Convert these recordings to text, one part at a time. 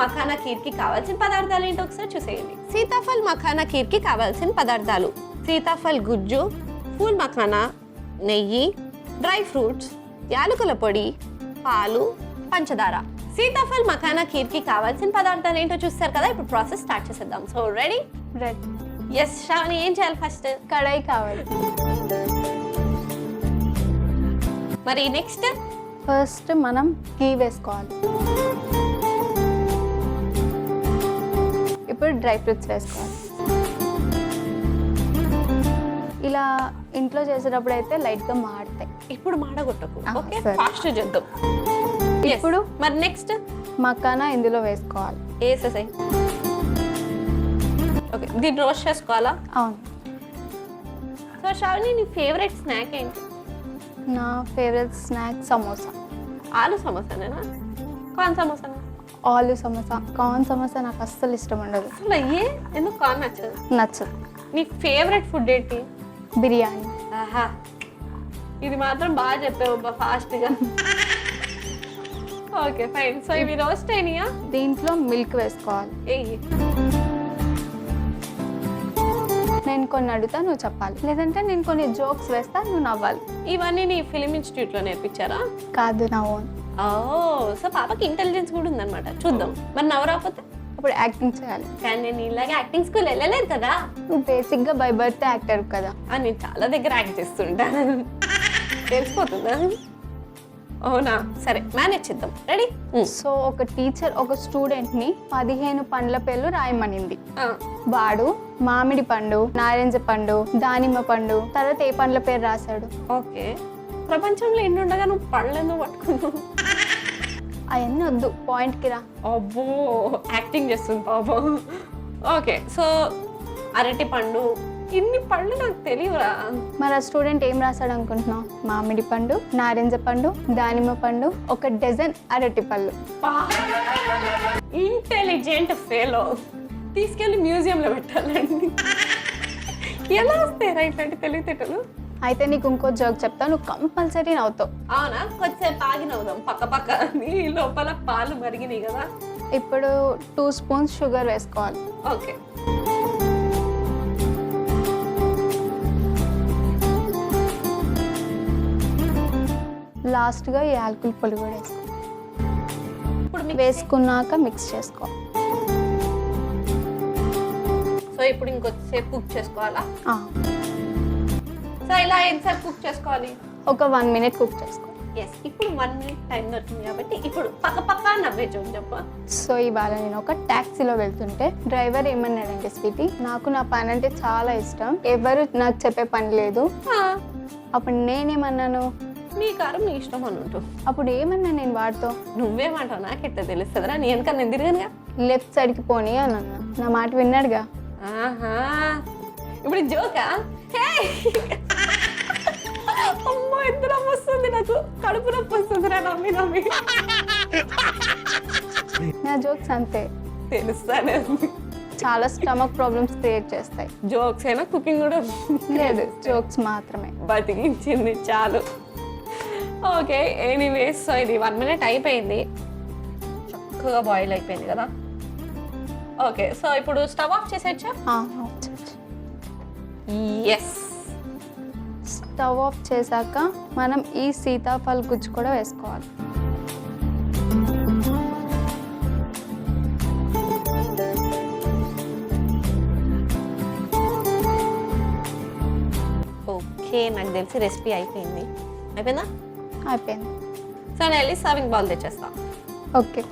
మఖానా ఖీర్ కి కావాల్సిన పదార్థాలు ఏంటో ఒకసారి చూసేయండి. సీతాఫల్ మఖానా ఖీర్ కి కావాల్సిన పదార్థాలు: సీతాఫల్ గుజ్జు, ఫూల్ మఖానా, నెయ్యి, డ్రై ఫ్రూట్స్, యాలకుల పొడి, పాలు, పంచదార. సీతాఫల్ మఖానా ఖీర్ కి కావాల్సిన పదార్థాలు ఏంటో చూస్తారు కదా. ఇప్పుడు ప్రాసెస్ స్టార్ట్ చేసేద్దాం. So ready? Ready. Yes Shravani, ఏం చేయాలి? ఫస్ట్ కడాయి కావాలి. మరి నెక్స్ట్ ఫస్ట్ మనం గీ వేసుకోవాలి. ఇప్పుడు డ్రై ఫ్రూట్స్ వేసుకోవాలి. ఇలా ఇంట్లో చేసేటప్పుడు అయితే లైట్గా మాడతాయి. ఇప్పుడు మాడగొట్టకు, ఓకే? సరే. ఫాస్ట్ చేద్దాం. ఇప్పుడు మరి నెక్స్ట్ మకానా ఇందులో వేసుకోవాలి. వేసేసాయి. ఓకే, దీన్ని రోస్ట్ చేసుకోవాలా? అవును. సో శ్రావణి, నీ ఫేవరెట్ స్నాక్ ఏంటి? నా ఫేవరెట్ స్నాక్ సమోసా. ఆలు సమోసానేనా? కార్న్ సమోసానా? ఆలు సమోసా. కార్న్ సమోసా నాకు అస్సలు ఇష్టం ఉండదు. అసలు అయ్యే ఎందుకు కార్న్ నచ్చదు? నచ్చదు. నీ ఫేవరెట్ ఫుడ్ ఏంటి? బిర్యానీ. ఆహా, ఇది మాత్రం బాగా చెప్పావు ఫాస్ట్గా. Okay fine. సో ఇవి రోస్ట్ అయినాయా? దీంట్లో మిల్క్ వేసుకోవాలి. ఏయ్, నేను కొన్ని అడుగుతా, నువ్వు చెప్పాలి. లేదంటే నేను కొన్ని జోక్స్ వేస్తా, నువ్వు నవ్వాలి. ఇవన్నీ నీ ఫిలిం ఇన్స్టిట్యూట్లో నేర్పించారా? కాదు, నా ఓన్. ఓ, సో పాపకి ఇంటెలిజెన్స్ కూడా ఉందన్నమాట. చూద్దాం. మరి నవ్వరాకపోతే అప్పుడు యాక్టింగ్ చేయాలి. కానీ నేను ఇలాగే యాక్టింగ్ స్కూల్ వెళ్ళలేదు కదా. నువ్వు బేసిక్గా బై బర్త్ యాక్టర్ కదా. నేను చాలా దగ్గర యాక్ట్ చేస్తుంటాను. తెలిసిపోతుందా? అవునా? సరే, మేనేజ్ చేద్దాం. రెడీ? సో ఒక టీచర్ ఒక స్టూడెంట్ని 15 పండ్ల పేర్లు రాయమనింది. వాడు మామిడి పండు, నారింజ పండు, దానిమ్మ పండు, తర్వాత ఏ పండ్ల పేరు రాశాడు? ఓకే. ప్రపంచంలో ఎన్ని ఉండగా నువ్వు పళ్ళను పట్టుకున్నావు. అవన్నీ వద్దు, పాయింట్కి రా. అబ్బో, యాక్టింగ్ చేస్తుంది పాపం. ఓకే, సో అరటి పండు, ఇన్ని పళ్ళు నాకు తెలియరా. మరి ఆ స్టూడెంట్ ఏం రాశాడు అనుకుంటున్నావు? మామిడి పండు, నారింజ పండు, దానిమ్మ పండు, ఒక డజన్ అరటి పళ్ళు. Intelligent fellow. తీసుకెళ్ళి మ్యూజియంలో పెట్టాలండి. ఎలా వస్తాయి ఇట్లాంటి తెలివితేటలు? అయితే నీకు ఇంకో జోక్ చెప్తా, నువ్వు కంపల్సరీ నవ్వుతావు. అవునా? కొద్దిసేపు ఆగి నవ్వుదాం. పక్క పక్క లోపల పాలు మరిగినాయి కదా. ఇప్పుడు 2 స్పూన్స్ షుగర్ వేసుకోవాలి. ఓకే. లాస్ట్గా ఈ యాలకుల పొడి కూడా వేసుకో. ఇప్పుడు వేసుకున్నాక మిక్స్ చేసుకో. సో ఇప్పుడు ఇంకొద్దిసేపు కుక్ చేసుకోవాలా? ఆ. సో ఇలా ఎంతసేపు కుక్ చేసుకోవాలి? ఒక 1 మినిట్ కుక్ చేసుకో. ఎస్, ఇప్పుడు 1 మినిట్ టైం దొరుకుతుంది కాబట్టి ఇప్పుడు పక్క పక్క నవ్వే చూడు చెప్ప. సో ఇవాళ నేను ఒక ట్యాక్సీలో వెళ్తుంటే డ్రైవర్ ఏమన్నాడంటే, స్వీటీ నాకు నా పని అంటే చాలా ఇష్టం, ఎవరు నాకు చెప్పే పని లేదు. అప్పుడు నేనేమన్నాను, మీ కారు మీ ఇష్టం అని ఉంటూ. అప్పుడు ఏమన్నా నేను వాడితో, నువ్వేమంటావు నాకెట్లా తెలుస్తుందిరా? నీ వెనక నేను తిరిగానుగా. లెఫ్ట్ సైడ్కి పోనీ అని అన్నా. నా మాట విన్నాడుగా. ఆహా, ఇప్పుడు జోకా? అమ్మో, ఎంత నవ్వు వస్తుంది నాకు. కడుపు నొప్పి వస్తుందిరా నమ్మి నమ్మి. నా జోక్స్ అంతే, తెలుస్తానే. చాలా స్టమక్ ప్రాబ్లమ్స్ క్రియేట్ చేస్తాయి. జోక్స్ అయినా కుకింగ్ కూడా లేదు, జోక్స్ మాత్రమే. బతికించింది చాలు. ఓకే, ఎనీవేస్, సో ఇది 1 మినిట్ అయిపోయింది. చక్కగా బాయిల్ అయిపోయింది కదా. ఓకే, సో ఇప్పుడు స్టవ్ ఆఫ్ చేసేయచ్చా? ఎస్. స్టవ్ ఆఫ్ చేశాక మనం ఈ సీతాఫల్ గుజ్జు కూడా వేసుకోవాలి. ఓకే, నాకు తెలిసి రెసిపీ అయిపోయింది. అయిపోయిందా? అయిపోయింది. సో నేను వెళ్ళి సర్వింగ్ బౌల్ తెచ్చేస్తా. ఓకే.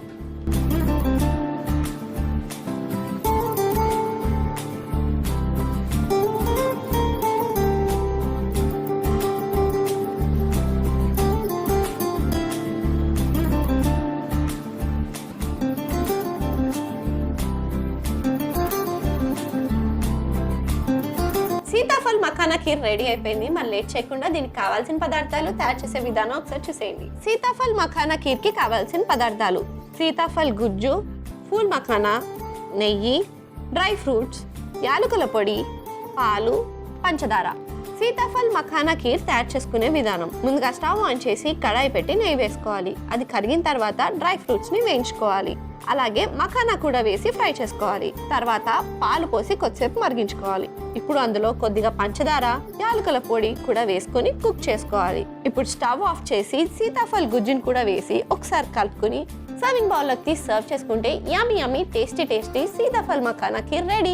సీతాఫల్ మఖానా ఖీర్ రెడీ అయిపోయింది. మరి లేట్ చేయకుండా దీనికి కావాల్సిన పదార్థాలు తయారు చేసే విధానం ఒకసారి చూసేయండి. సీతాఫల్ మఖానా ఖీర్ కి కావాల్సిన పదార్థాలు: సీతాఫల్ గుజ్జు, ఫూల్ మఖానా, నెయ్యి, డ్రై ఫ్రూట్స్, యాలకుల పొడి, పాలు, పంచదార. సీతాఫల్ మఖానా ఖీర్ తయారు చేసుకునే విధానం. ముందుగా స్టవ్ ఆన్ చేసి కడాయి పెట్టి నెయ్యి వేసుకోవాలి. అది కరిగిన తర్వాత డ్రై ఫ్రూట్స్ ని వేయించుకోవాలి. అలాగే మఖానా కూడా వేసి ఫ్రై చేసుకోవాలి. తర్వాత పాలు పోసి కొద్దిసేపు మరిగించుకోవాలి. ఇప్పుడు అందులో కొద్దిగా పంచదార, యాలకుల పొడి కూడా వేసుకొని కుక్ చేసుకోవాలి. ఇప్పుడు స్టవ్ ఆఫ్ చేసి సీతాఫల్ గుజ్జుని కూడా వేసి ఒకసారి కలుపుకొని సర్వింగ్ బౌల్లోకి తీసి సర్వ్ చేసుకుంటే yummy yummy tasty sitaphal makhana kheer ready.